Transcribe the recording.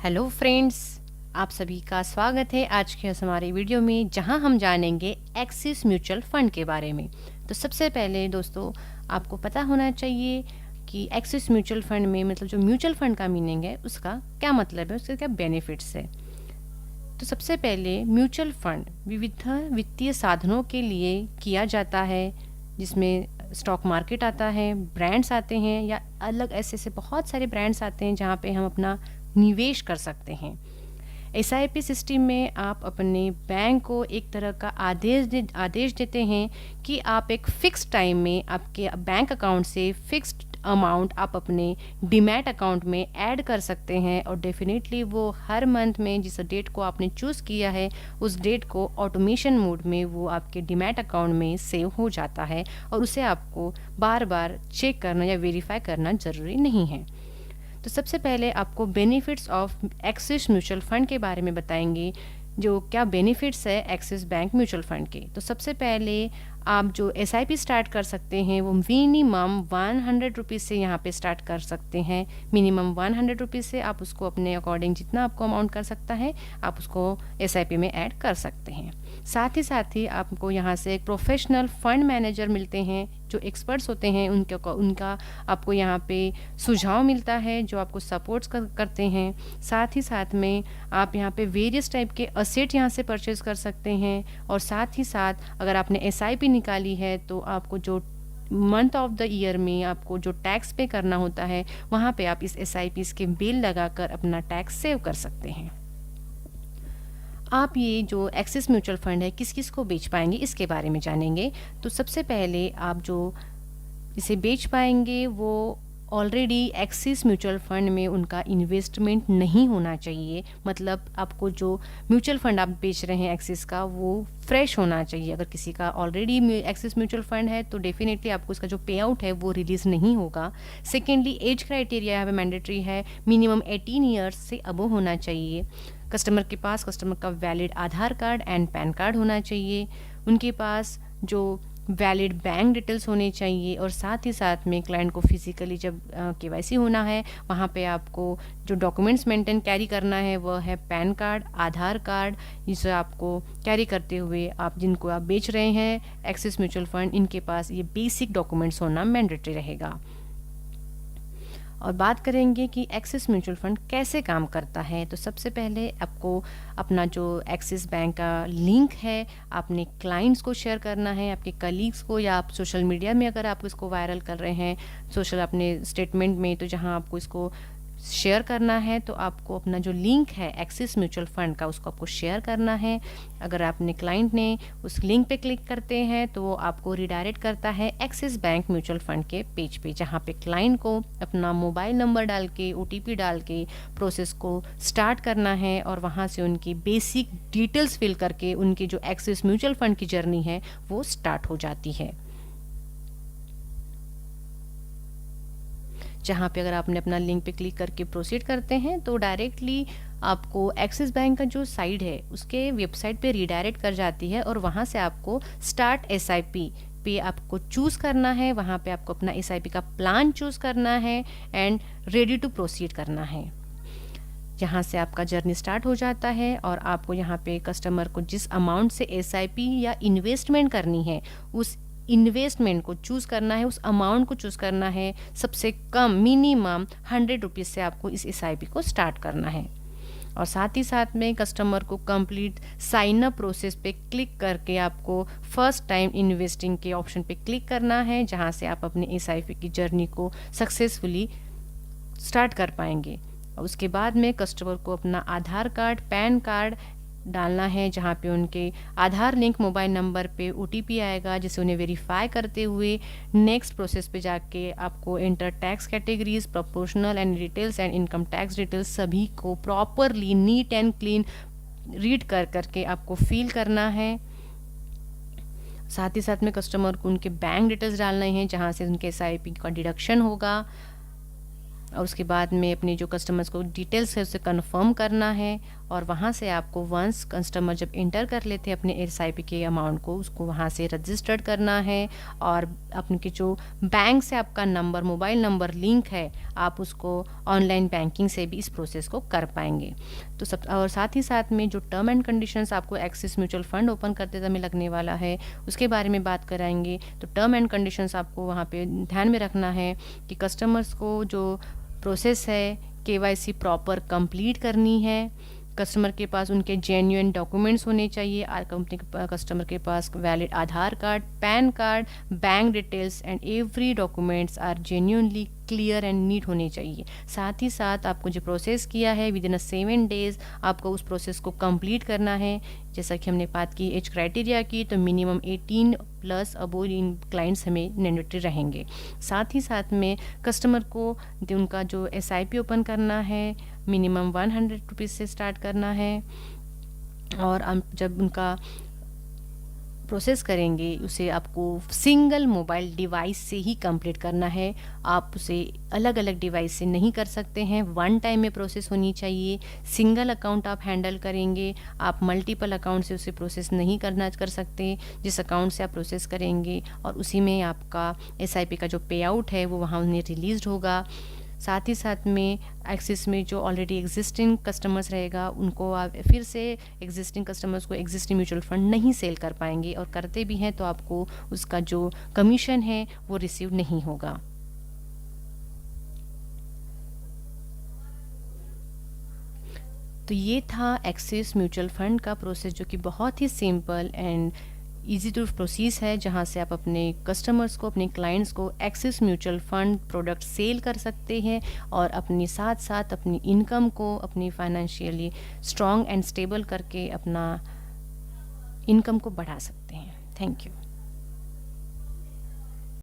Hello friends, आप सभी का स्वागत है आज के इस हमारे वीडियो में, जहां हम जानेंगे एक्सिस म्यूचुअल फंड के बारे में। तो सबसे पहले दोस्तों, आपको पता होना चाहिए कि एक्सिस म्यूचुअल फंड में मतलब जो म्यूचुअल फंड का मीनिंग है उसका क्या मतलब है, उसके क्या बेनिफिट्स है। तो सबसे पहले म्यूचुअल फंड विविध वित्तीय साधनों के लिए किया जाता है, जिसमें स्टॉक मार्केट आता है, ब्रांड्स आते हैं या अलग ऐसे बहुत सारे ब्रांड्स आते हैं जहाँ पे हम अपना निवेश कर सकते हैं। एसआईपी सिस्टम में आप अपने बैंक को एक तरह का आदेश देते हैं कि आप एक फिक्स टाइम में आपके बैंक अकाउंट से फिक्स्ड अमाउंट आप अपने डीमैट अकाउंट में ऐड कर सकते हैं, और डेफिनेटली वो हर मंथ में जिस डेट को आपने चूज़ किया है उस डेट को ऑटोमेशन मोड में वो आपके डीमैट अकाउंट में सेव हो जाता है, और उसे आपको बार बार चेक करना या वेरीफाई करना ज़रूरी नहीं है। तो सबसे पहले आपको benefits of axis mutual fund के बारे में बताएंगे, जो क्या बेनिफिट्स है एक्सिस बैंक म्यूचुअल फंड के। तो सबसे पहले आप जो एसआईपी स्टार्ट कर सकते हैं वो मिनिमम 100 रुपीज़ से यहाँ पे स्टार्ट कर सकते हैं। मिनिमम 100 रुपीज़ से आप उसको अपने अकॉर्डिंग जितना आपको अमाउंट कर सकता है आप उसको एसआईपी में ऐड कर सकते हैं। साथ ही आपको यहाँ से एक प्रोफेशनल फंड मैनेजर मिलते हैं जो एक्सपर्ट्स होते हैं, उनका आपको यहाँ पे सुझाव मिलता है जो आपको सपोर्ट्स करते हैं। साथ में आप यहाँ पे वेरियस टाइप के असेट यहाँ से परचेज कर सकते हैं, और साथ ही साथ अगर आपने एसआईपी निकाली है तो आपको जो मंथ ऑफ द ईयर में आपको जो टैक्स पे करना होता है वहाँ पे आप इस एसआईपी के बिल लगाकर अपना टैक्स सेव कर सकते हैं। आप ये जो एक्सिस म्यूचुअल फंड है किस किस को बेच पाएंगे इसके बारे में जानेंगे। तो सबसे पहले आप जो इसे बेच पाएंगे वो ऑलरेडी एक्सिस म्यूचुअल फंड में उनका इन्वेस्टमेंट नहीं होना चाहिए। मतलब आपको जो म्यूचुअल फंड आप बेच रहे हैं एक्सिस का वो फ्रेश होना चाहिए। अगर किसी का ऑलरेडी एक्सिस म्यूचुअल फंड है तो डेफिनेटली आपको इसका जो पे आउट है वो रिलीज़ नहीं होगा। सेकेंडली, एज क्राइटेरिया यहाँ पे मैंडेटरी है, मिनिमम 18 ईयर्स से अबव होना चाहिए। कस्टमर के पास कस्टमर का valid Aadhaar card and pan card होना चाहिए। उनके पास जो वैलिड बैंक डिटेल्स होने चाहिए, और साथ ही साथ में क्लाइंट को फिजिकली जब केवाईसी होना है वहाँ पे आपको जो डॉक्यूमेंट्स मेंटेन कैरी करना है वह है पैन कार्ड, आधार कार्ड। जिसे आपको कैरी करते हुए आप जिनको आप बेच रहे हैं एक्सिस म्यूचुअल फंड, इनके पास ये बेसिक डॉक्यूमेंट्स होना मैंडेटरी रहेगा। और बात करेंगे कि एक्सिस म्यूचुअल फंड कैसे काम करता है। तो सबसे पहले आपको अपना जो एक्सिस बैंक का लिंक है अपने क्लाइंट्स को शेयर करना है, आपके कलीग्स को, या आप सोशल मीडिया में अगर आप इसको वायरल कर रहे हैं सोशल अपने स्टेटमेंट में, तो जहां आपको इसको शेयर करना है तो आपको अपना जो लिंक है एक्सिस म्यूचुअल फंड का उसको आपको शेयर करना है। अगर आपने क्लाइंट ने उस लिंक पे क्लिक करते हैं तो वो आपको रिडायरेक्ट करता है एक्सिस बैंक म्यूचुअल फंड के पेज पे, जहाँ पे क्लाइंट को अपना मोबाइल नंबर डाल के ओटीपी डाल के प्रोसेस को स्टार्ट करना है, और वहाँ से उनकी बेसिक डिटेल्स फिल करके उनकी जो एक्सिस म्यूचुअल फंड की जर्नी है वो स्टार्ट हो जाती है। जहाँ पे अगर आपने अपना लिंक पे क्लिक करके प्रोसीड करते हैं तो डायरेक्टली आपको एक्सिस बैंक का जो साइट है उसके वेबसाइट पे रिडायरेक्ट कर जाती है, और वहाँ से आपको स्टार्ट एसआईपी पे आपको चूज़ करना है। वहाँ पे आपको अपना एसआईपी का प्लान चूज़ करना है एंड रेडी टू प्रोसीड करना है। यहाँ से आपका जर्नी स्टार्ट हो जाता है, और आपको यहाँ पे कस्टमर को जिस अमाउंट से एसआईपी या इन्वेस्टमेंट करनी है उस इन्वेस्टमेंट को चूज़ करना है, उस अमाउंट को चूज़ करना है। सबसे कम मिनिमम 100 रुपीज़ से आपको इस एसआईपी को स्टार्ट करना है, और साथ ही साथ में कस्टमर को कंप्लीट साइन अप प्रोसेस पे क्लिक करके आपको फर्स्ट टाइम इन्वेस्टिंग के ऑप्शन पे क्लिक करना है, जहाँ से आप अपने एसआईपी की जर्नी को सक्सेसफुली स्टार्ट कर पाएंगे। और उसके बाद में कस्टमर को अपना आधार कार्ड, पैन कार्ड डालना है, जहाँ पे उनके आधार लिंक मोबाइल नंबर पे ओटीपी आएगा, जिसे उन्हें वेरीफाई करते हुए नेक्स्ट प्रोसेस पे जाके आपको inter tax categories, proportional and details and income tax details सभी को properly neat and clean read करके आपको फिल करना है। साथ ही साथ में कस्टमर को उनके बैंक डिटेल्स डालने हैं, जहाँ से उनके एसआईपी का डिडक्शन होगा। और उसके बाद में अपने जो कस्टमर्स को डिटेल्स है उसे कंफर्म करना है, और वहाँ से आपको वंस कस्टमर जब इंटर कर लेते हैं अपने SIP के अमाउंट को, उसको वहाँ से रजिस्टर्ड करना है, और अपने जो बैंक से आपका नंबर, मोबाइल नंबर लिंक है, आप उसको ऑनलाइन बैंकिंग से भी इस प्रोसेस को कर पाएंगे। तो सब, और साथ ही साथ में जो टर्म एंड कंडीशंस आपको एक्सिस म्यूचुअल फंड ओपन करते समय लगने वाला है उसके बारे में बात कराएंगे। तो टर्म एंड कंडीशंस आपको वहाँ पे ध्यान में रखना है कि कस्टमर्स को जो प्रोसेस है KYC प्रॉपर कंप्लीट करनी है, कस्टमर के पास उनके जेन्युइन डॉक्यूमेंट्स होने चाहिए, कंपनी कस्टमर के पास valid Aadhaar card, PAN card, bank details and every documents are genuinely clear and neat होने चाहिए। साथ ही साथ आपको जो प्रोसेस किया है विद इन 7 डेज आपको उस प्रोसेस को कंप्लीट करना है। जैसा कि हमने बात की एज क्राइटेरिया की, तो मिनिमम 18+ अबोव इन क्लाइंट्स हमें मैंडेटरी रहेंगे। साथ ही साथ में कस्टमर को उनका जो SIP ओपन करना है मिनिमम 100 रुपीज़ से स्टार्ट करना है, और जब उनका प्रोसेस करेंगे उसे आपको सिंगल मोबाइल डिवाइस से ही कंप्लीट करना है। आप उसे अलग अलग डिवाइस से नहीं कर सकते हैं, वन टाइम में प्रोसेस होनी चाहिए। सिंगल अकाउंट आप हैंडल करेंगे, आप मल्टीपल अकाउंट से उसे प्रोसेस नहीं कर सकते। जिस अकाउंट से आप प्रोसेस करेंगे और उसी में आपका SIP का जो पे आउट है वो वहाँ उन्हें रिलीज होगा। साथ ही साथ में एक्सिस में जो ऑलरेडी एग्जिस्टिंग कस्टमर्स रहेगा उनको आप फिर से एग्जिस्टिंग कस्टमर्स को एग्जिस्टिंग म्यूचुअल फंड नहीं सेल कर पाएंगे, और करते भी हैं तो आपको उसका जो कमीशन है वो रिसीव नहीं होगा। तो ये था एक्सिस म्यूचुअल फंड का प्रोसेस, जो कि बहुत ही सिंपल एंड ईजी टू प्रोसीस है, जहाँ से आप अपने कस्टमर्स को, अपने क्लाइंट्स को Axis mutual fund product sell कर सकते हैं, और अपने साथ साथ अपनी इनकम को अपनी फाइनेंशियली स्ट्रॉन्ग एंड स्टेबल करके अपना इनकम को बढ़ा सकते हैं। Thank you.